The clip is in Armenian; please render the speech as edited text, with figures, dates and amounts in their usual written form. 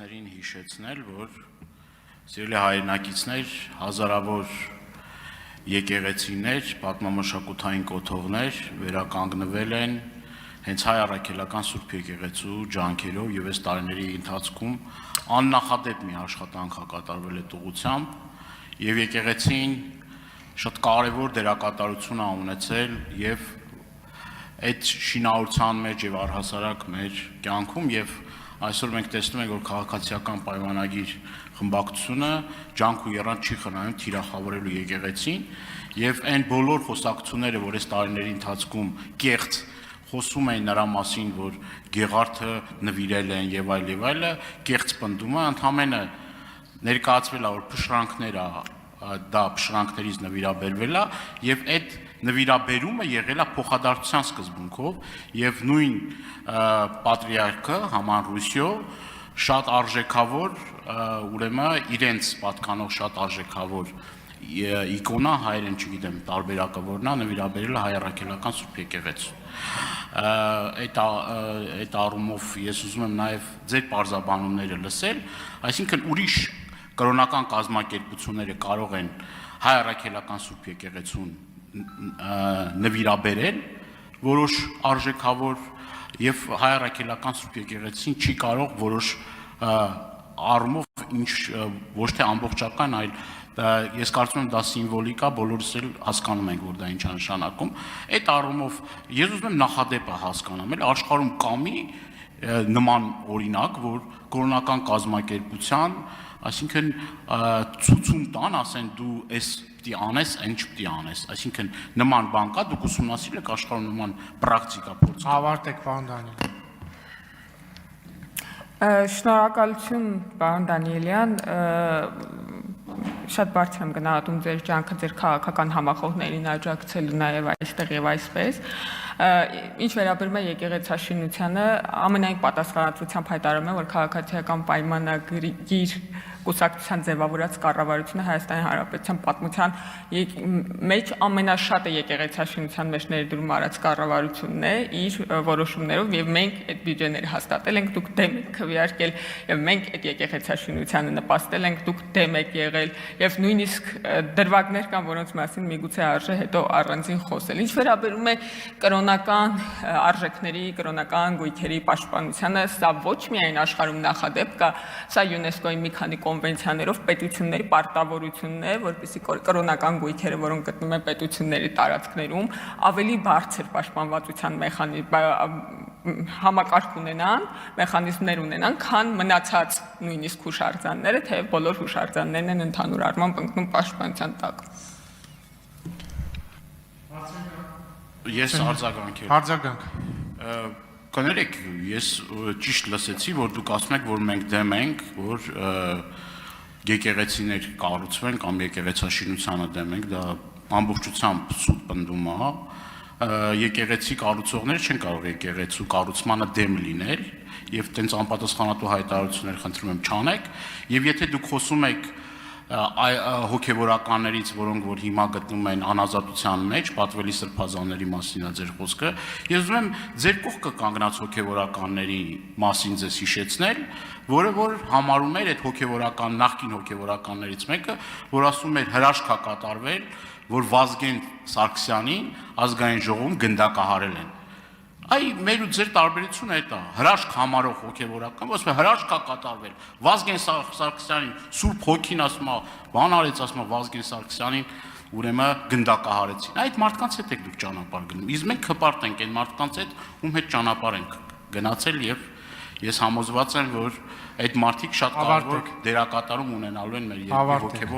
Եկեղեցիներին հիշեցնել, որ սիրելի հայրենակիցներ, հազարավոր եկեղեցիներ, պատմամշակութային կոթողներ վերականգնվել են հենց հայ առաքելական Սուրբ եկեղեցու ջանքերով եւ այս տարիների ընթացքում աննախադեպ մի աշխատանք կատարվել այդ ուղղությամբ եւ եկեղեցին շատ կարեւոր դերակատարություն է ունեցել եւ այդ շինարարության մեջ եւ առհասարակ մեր կյանքում եւ այսօր մենք տեսնում ենք որ քաղաքացիական պայմանագիր խմբակցությունը ջանք ու եռանդ չի խնայում թիրախավորելու եկեղեցին եւ այն բոլոր խոսակցությունները որ այս տարիների ընթացքում կեղծ խոսում էին նրա մասին որ Գեղարդը նվիրել են եւ այլը կեղծ պնդումը ընդհանրապես ներկայացվել է որ փշրանքները դա փշրանքներից նվիրաբերվել է եւ այդ նվիրաբերումը եղել է փոխադարձության սկզբունքով եւ նույն պատրիարքը Haman Rusio շատ արժեքավոր ուրեմն իրենց պատկանող շատ արժեքավոր իկոնա հայերեն չգիտեմ տարբերակը որն է նվիրաբերել հայ առաքելական Սուրբ եկեղեցու այդ առումով ես ուզում եմ նաեւ ձեր բարձաբանումները լսել այսինքն ուրիշ կրոնական կազմակերպությունները կարող են հայ առաքելական Սուրբ եկեղեցուն նվիրաբերել որոշ արժեքավոր եւ հայ առաքելական Սուրբ եկեղեցին չի կարող որոշ առումով ինչ ոչ թե ամբողջական այլ ես կարծում եմ դա սիմվոլիկ է բոլորս էլ հասկանում ենք որ դա ինչ է նշանակում այդ առումով ես ուզում եմ նախադեպը հասկանամ աշխարհում կամի նման օրինակ որ կրոնական կազմակերպության այսինքն ցուցում տան ասեն դու այս պիտի անես այն չպիտի անես այսինքն նման բան կա դուք ուսումնասիրել եք աշխարհում նման պրակտիկա փորձ ավարտեք պարոն Դանիել Շնորհակալություն պարոն Դանիելյան շատ բարձր եմ գնահատում ձեր ջանքը ձեր քաղաքական համախոհներին աջակցելու նաև այստեղ եւ այսպես ինչ վերաբերում է եկեղեցաշինությանը ամենայն պատասխանատվությամբ հայտարարում եմ որ քաղաքացիական պայմանագիր կուսակցության ձևավորած կառավարությունը Հայաստանի Հանրապետության պատմության մեջ ամենաշատը եկեղեցաշինության մեջ ներդրում արած կառավարությունն է իր որոշումներով եւ մենք այդ բյուջեները հաստատել ենք դուք դեմ եք քվեարկել եւ մենք այդ եկեղեցաշինությանը նպաստել ենք դուք դեմ եք եղել եւ նույնիսկ դրվագներ կան որոնց մասին միգուցե արժե հետո առանձին խոսել ինչ վերաբերում է կրոնական արժեքների կրոնական գույքերի պաշտպանությանը սա ոչ միայն աշխարհում նախադեպ կա սա ՅՈՒՆԵՍԿՕ-ի մի քանի կոնվենցիաներով պետությունների պարտավորությունն է, որպեսզի կրոնական գույքերը, որոնք գտնվում են պետությունների տարածքներում, ավելի բարձր պաշտպանվածության համակարգ ունենան, մեխանիզմներ ունենան, քան մնացած նույնիսկ հուշարձանները, թեև բոլոր հուշարձաններն են ընդհանուր առմամբ ընկնում պաշտպանության տակ։ Ես արձագանք Կներեք, ես ճիշտ լսեցի, որ դուք ասում եք, որ մենք դեմ ենք, որ եկեղեցիներ կառուցվեն կամ եկեղեցաշինությանը դեմ ենք, դա ամբողջությամբ սուտ պնդում է, եկեղեցի կառուցողները չեն կարող եկեղեցու կառուցմանը դեմ լինել, եւ տենց անպատասխանատու հայտարարություններ խնդրում եմ չանեք, եւ եթե դուք խոսում եք հոգևորականներից, որոնք որ հիմա գտնվում են անազատության մեջ, պատվելի սրբազանների մասին է ձեր խոսքը, ես ուզում եմ ձեր կողքը կանգնած հոգևորականների մասին ձեզ հիշեցնել, որը որ համարում էր այդ հոգևորական նախկին հոգևորականներից մեկը, որ ասում էր հրաշք է կատարվել, որ Վազգեն Սարգսյանին ազգային ժողովում գնդակահարել են։ Այ մեր ու ձեր տարբերությունը այդ է հրաշք համարող հոգևորական ասում է հրաշք է կատարվել Վազգեն Սարգսյանին Սուրբ Հոգին ասում է բան արեց ասում է Վազգեն Սարգսյանին ուրեմն գնդակահարեցին այդ մարդկանց հետ եք դուք ճանապարհ գնում իսկ մենք հպարտ ենք այն մարդկանց հետ ում հետ ճանապարհ ենք գնացել եւ ես համոզված եմ որ այդ մարդիկ շատ կարևոր դերակատարում ունենալու են մեր երկրի հոգևոր